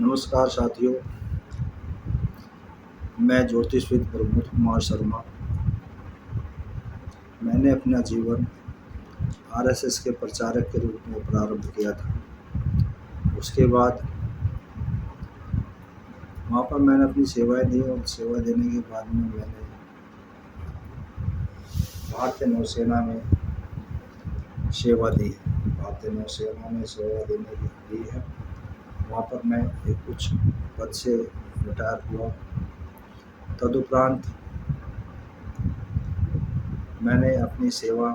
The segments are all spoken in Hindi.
नमस्कार साथियों, मैं ज्योतिषविद प्रमोद कुमार शर्मा। मैंने अपना जीवन आरएसएस के प्रचारक के रूप में प्रारंभ किया था। उसके बाद वहाँ पर मैंने अपनी सेवाएं दी और सेवा देने के बाद में मैंने भारतीय नौसेना में सेवा दी है। भारतीय नौसेना में सेवा देने की दी है। वहाँ पर मैं एक उच्च पद से रिटायर हुआ। तदुपरांत मैंने अपनी सेवा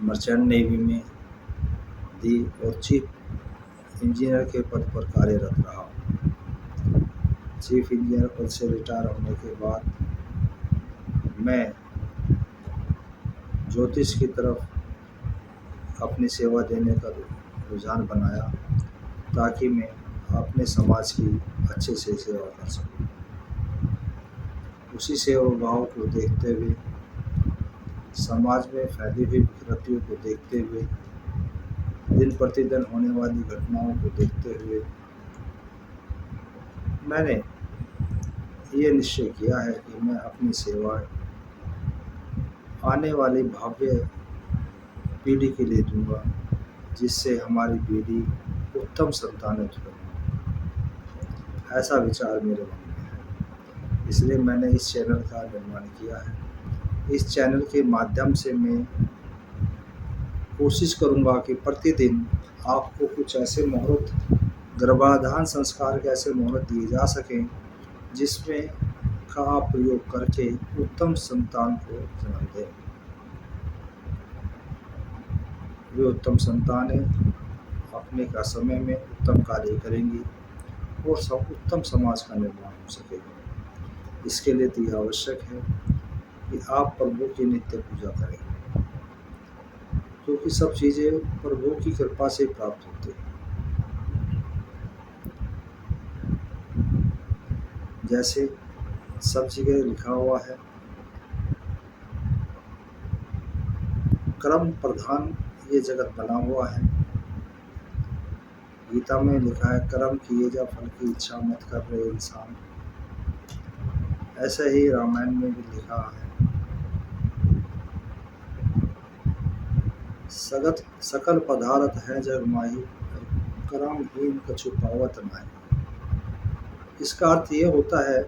मर्चेंट नेवी में दी और चीफ इंजीनियर के पद पर कार्यरत रहा। चीफ इंजीनियर पद से रिटायर होने के बाद मैं ज्योतिष की तरफ अपनी सेवा देने का रुझान बनाया ताकि मैं अपने समाज की अच्छे से सेवा कर सकूं। उसी सेवा भाव को देखते हुए, समाज में फैली हुई विकृतियों को देखते हुए, दिन प्रतिदिन होने वाली घटनाओं को देखते हुए मैंने ये निश्चय किया है कि मैं अपनी सेवा आने वाली भावी पीढ़ी के लिए दूंगा, जिससे हमारी पीढ़ी उत्तम संतान उत्पन्न हो। ऐसा विचार मेरे मन में है, इसलिए मैंने इस चैनल का निर्माण किया है। इस चैनल के माध्यम से मैं कोशिश करूंगा कि प्रतिदिन आपको कुछ ऐसे मुहूर्त, गर्भाधान संस्कार के ऐसे मुहूर्त दिए जा सकें जिसमें का आप प्रयोग करके उत्तम संतान को जन्म दें। वे उत्तम संतानें अपने का समय में उत्तम कार्य करेंगी और सब उत्तम समाज का निर्माण हो सकेगा। इसके लिए तो आवश्यक है कि आप प्रभु की नित्य पूजा करें, क्योंकि सब चीज़ें प्रभु की कृपा से प्राप्त होती हैं। जैसे सब जगह लिखा हुआ है, कर्म प्रधान ये जगत बना हुआ है। गीता में लिखा है, कर्म किए जा फल की इच्छा मत कर रहे इंसान। ऐसा ही रामायण में भी लिखा है, सकल पदार्थ है जग माही, कर्महीन कछु पावत नाहि। इसका अर्थ ये होता है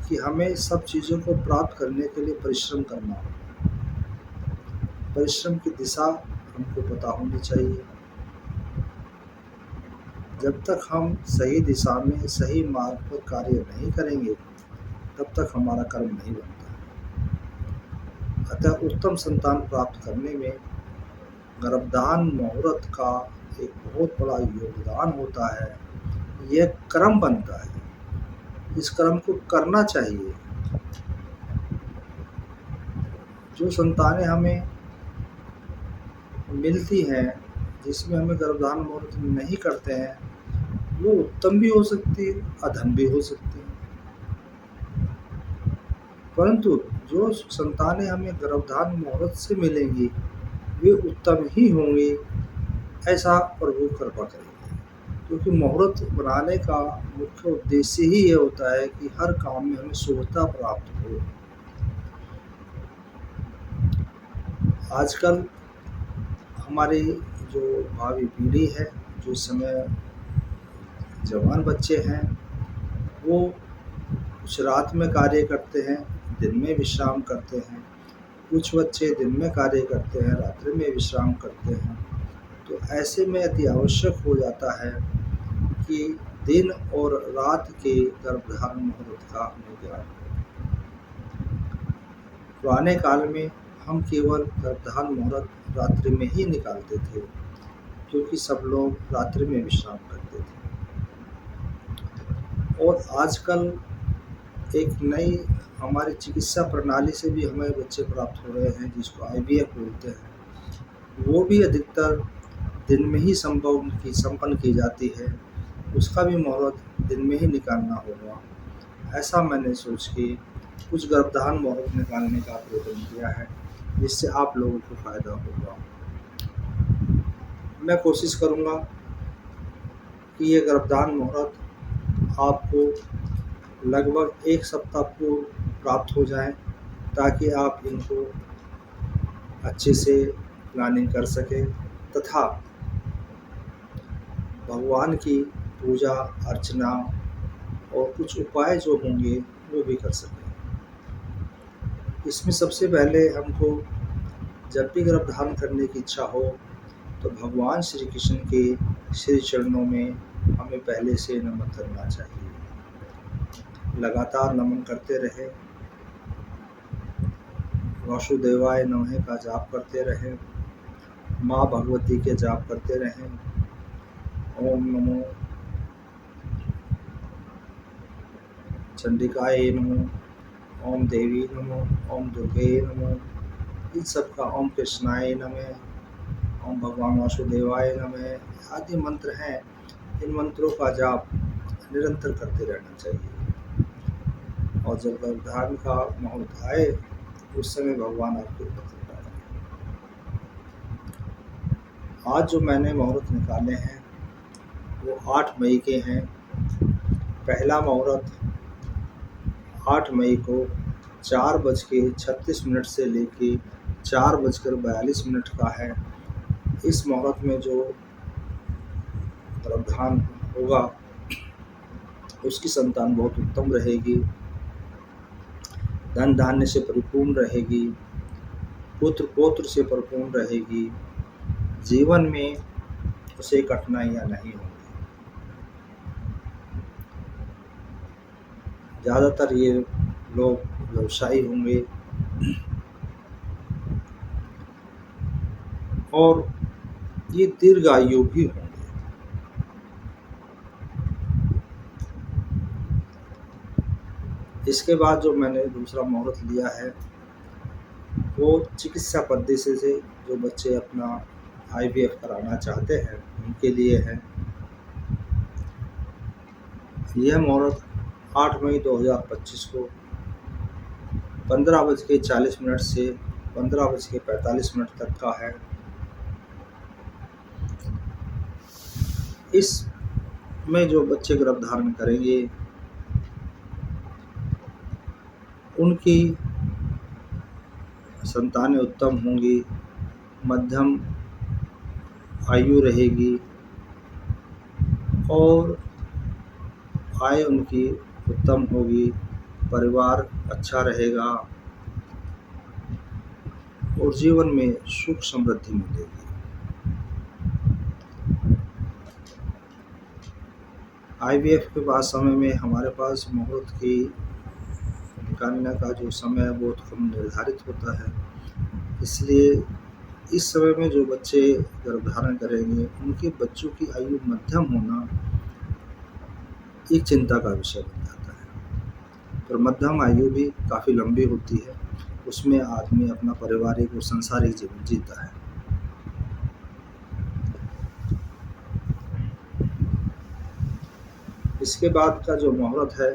कि हमें सब चीज़ों को प्राप्त करने के लिए परिश्रम करना होगा। परिश्रम की दिशा हमको पता होनी चाहिए। जब तक हम सही दिशा में सही मार्ग पर कार्य नहीं करेंगे, तब तक हमारा कर्म नहीं बनता है। अतः उत्तम संतान प्राप्त करने में गर्भधान मुहूर्त का एक बहुत बड़ा योगदान होता है। यह कर्म बनता है, इस कर्म को करना चाहिए। जो संतानें हमें मिलती हैं जिसमें हमें गर्भधान मुहूर्त नहीं करते हैं, वो उत्तम भी हो सकती है, अधम भी हो सकती है। परंतु जो संतानें हमें गर्भधान मुहूर्त से मिलेंगी वे उत्तम ही होंगी, ऐसा प्रभु कृपा करेंगे। क्योंकि मुहूर्त बनाने का मुख्य उद्देश्य ही ये होता है कि हर काम में हमें शुभता प्राप्त हो। आजकल हमारी जो भावी पीढ़ी है, जो इस समय जवान बच्चे हैं, वो कुछ रात में कार्य करते हैं, दिन में विश्राम करते हैं। कुछ बच्चे दिन में कार्य करते हैं, रात्रि में विश्राम करते हैं। तो ऐसे में अति आवश्यक हो जाता है कि दिन और रात के गर्भधान मुहूर्त का हमें ज्ञान हो। पुराने काल में हम केवल गर्भधान मुहूर्त रात्रि में ही निकालते थे, क्योंकि सब लोग रात्रि में विश्राम करते थे। और आजकल एक नई हमारी चिकित्सा प्रणाली से भी हमें बच्चे प्राप्त हो रहे हैं, जिसको IVF बोलते हैं। वो भी अधिकतर दिन में ही संपन्न की जाती है। उसका भी मुहूर्त दिन में ही निकालना होगा। ऐसा मैंने सोच के कुछ गर्भधान मुहूर्त निकालने का प्रयत्न किया है, जिससे आप लोगों को फ़ायदा होगा। मैं कोशिश करूँगा कि ये गर्भधान मुहूर्त आपको लगभग 1 सप्ताह पूर्व प्राप्त हो जाएं, ताकि आप इनको अच्छे से प्लानिंग कर सकें तथा भगवान की पूजा अर्चना और कुछ उपाय जो होंगे वो भी कर सकें। इसमें सबसे पहले हमको जब भी गर्भधारण करने की इच्छा हो तो भगवान श्री कृष्ण के श्री चरणों में हमें पहले से नमन करना चाहिए। लगातार नमन करते रहें, वासुदेवाय नमः का जाप करते रहें, माँ भगवती के जाप करते रहें, ओम नमो चंडिकाय नमो, ओम देवी नमो, ओम दुर्गे नमो, इन सब का ओम कृष्णाय नमः, ओम भगवान वासुदेवाय नमः आदि मंत्र हैं। इन मंत्रों का जाप निरंतर करते रहना चाहिए और जब गर्भधारण का मुहूर्त आए उस समय भगवान आपके ऊपर कृपा करें। आज जो मैंने मुहूर्त निकाले हैं वो 8 मई के हैं। पहला मुहूर्त 8 मई को 4:36 से लेके 4:42 का है। इस मुहूर्त में जो गर्भधारण होगा उसकी संतान बहुत उत्तम रहेगी, धन धान्य से परिपूर्ण रहेगी, पुत्र पौत्र से परिपूर्ण रहेगी, जीवन में उसे कठिनाइयाँ नहीं होंगी। ज़्यादातर ये लोग व्यवसायी होंगे और ये दीर्घायु भी होंगे। इसके बाद जो मैंने दूसरा मुहूर्त लिया है वो चिकित्सा पद्धति से जो बच्चे अपना IVF कराना चाहते हैं उनके लिए है। यह मुहूर्त 8 मई 2025 को 15:40 से 15:45 तक का है। इसमें जो बच्चे गर्भधारण करेंगे उनकी संतानें उत्तम होंगी, मध्यम आयु रहेगी और आय उनकी उत्तम होगी, परिवार अच्छा रहेगा और जीवन में सुख समृद्धि मिलेगी। IVF के बाद समय में हमारे पास मुहूर्त की निकालने का जो समय है बहुत कम निर्धारित होता है, इसलिए इस समय में जो बच्चे गर्भधारण करेंगे उनके बच्चों की आयु मध्यम होना एक चिंता का विषय बन जाता है। पर मध्यम आयु भी काफ़ी लंबी होती है, उसमें आदमी अपना पारिवारिक और सांसारिक जीवन जीता है। इसके बाद का जो मुहूर्त है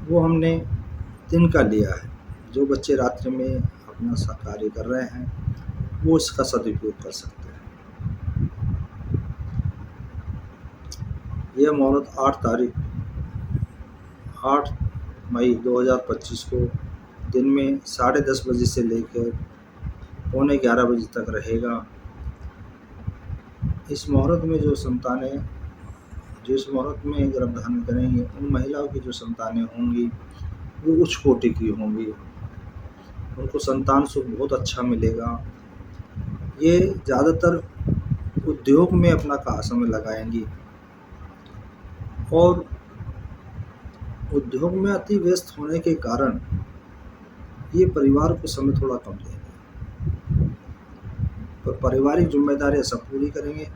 वो हमने दिन का लिया है। जो बच्चे रात्रि में अपना कार्य कर रहे हैं वो इसका सदुपयोग कर सकते हैं। यह मुहूर्त 8 मई 2025 को दिन में 10:30 बजे से लेकर 11:45 बजे तक रहेगा। इस मुहूर्त में जो संतानें जिस मुहूर्त में गर्भधारण करेंगे उन महिलाओं की जो संतानें होंगी वो उच्च कोटि की होंगी, उनको संतान सुख बहुत अच्छा मिलेगा। ये ज़्यादातर उद्योग में अपना समय लगाएंगी और उद्योग में अति व्यस्त होने के कारण ये परिवार को समय थोड़ा कम देंगे, पर पारिवारिक जिम्मेदारियां सब पूरी करेंगे,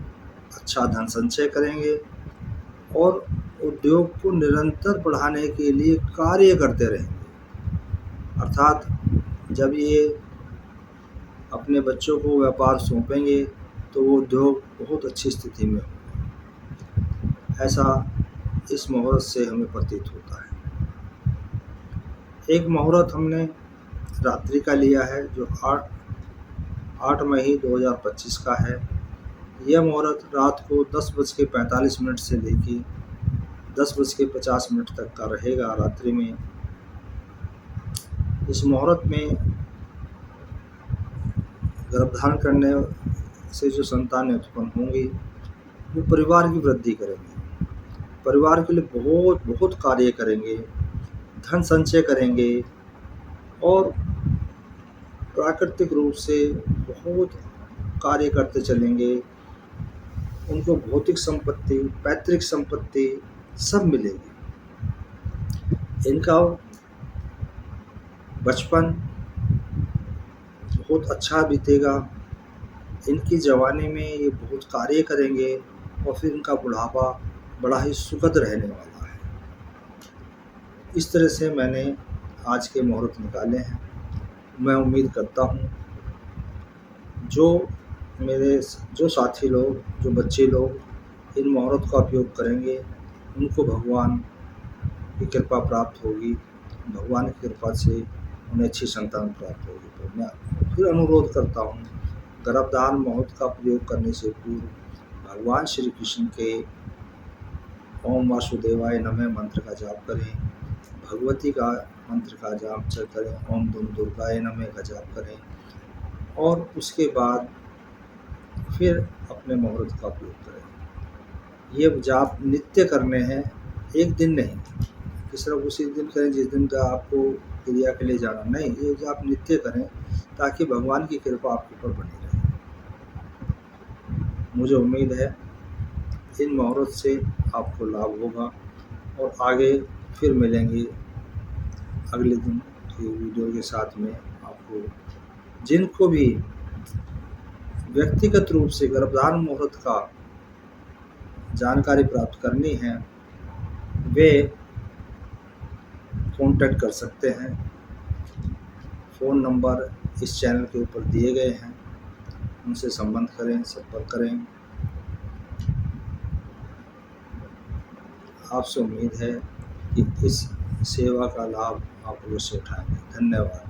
अच्छा धन संचय करेंगे और उद्योग को निरंतर बढ़ाने के लिए कार्य करते रहेंगे। अर्थात जब ये अपने बच्चों को व्यापार सौंपेंगे तो वो उद्योग बहुत अच्छी स्थिति में होगा, ऐसा इस मुहूर्त से हमें प्रतीत होता है। एक मुहूर्त हमने रात्रि का लिया है जो 8 मई 2025 का है। यह मुहूर्त रात को 10:45 से लेके 10:50 तक का रहेगा रात्रि में। इस मुहूर्त में गर्भधारण करने से जो संतानें उत्पन्न होंगी वो परिवार की वृद्धि करेंगे, परिवार के लिए बहुत बहुत कार्य करेंगे, धन संचय करेंगे और प्राकृतिक रूप से बहुत कार्य करते चलेंगे। उनको भौतिक संपत्ति, पैतृक संपत्ति सब मिलेगी। इनका बचपन बहुत अच्छा बीतेगा। इनकी जवानी में ये बहुत कार्य करेंगे और फिर इनका बुढ़ापा बड़ा ही सुखद रहने वाला है। इस तरह से मैंने आज के मुहूर्त निकाले हैं। मैं उम्मीद करता हूँ जो साथी लोग, जो बच्चे लोग इन मुहूर्त का उपयोग करेंगे उनको भगवान की कृपा प्राप्त होगी, भगवान की कृपा से उन्हें अच्छी संतान प्राप्त होगी। तो मैं फिर अनुरोध करता हूँ, गर्भधारण मुहूर्त का प्रयोग करने से पूर्व भगवान श्री कृष्ण के ओम वासुदेवाय नमः मंत्र का जाप करें, भगवती का मंत्र का जाप करें, ओम दुर्गाय नमः का जाप करें और उसके बाद फिर अपने मुहूर्त का उपयोग करें। ये जाप नित्य करने हैं, एक दिन नहीं कि सिर्फ उसी दिन करें जिस दिन का आपको क्रिया के लिए जाना, नहीं, ये जाप नित्य करें ताकि भगवान की कृपा आपके ऊपर बनी रहे। मुझे उम्मीद है इन मुहूर्त से आपको लाभ होगा और आगे फिर मिलेंगे अगले दिन की वीडियो के साथ में। आपको जिनको भी व्यक्तिगत रूप से गर्भधारण मुहूर्त का जानकारी प्राप्त करनी है वे कांटेक्ट कर सकते हैं। फ़ोन नंबर इस चैनल के ऊपर दिए गए हैं, उनसे संपर्क करें। आपसे उम्मीद है कि इस सेवा का लाभ आप अवश्य उठाएंगे। धन्यवाद।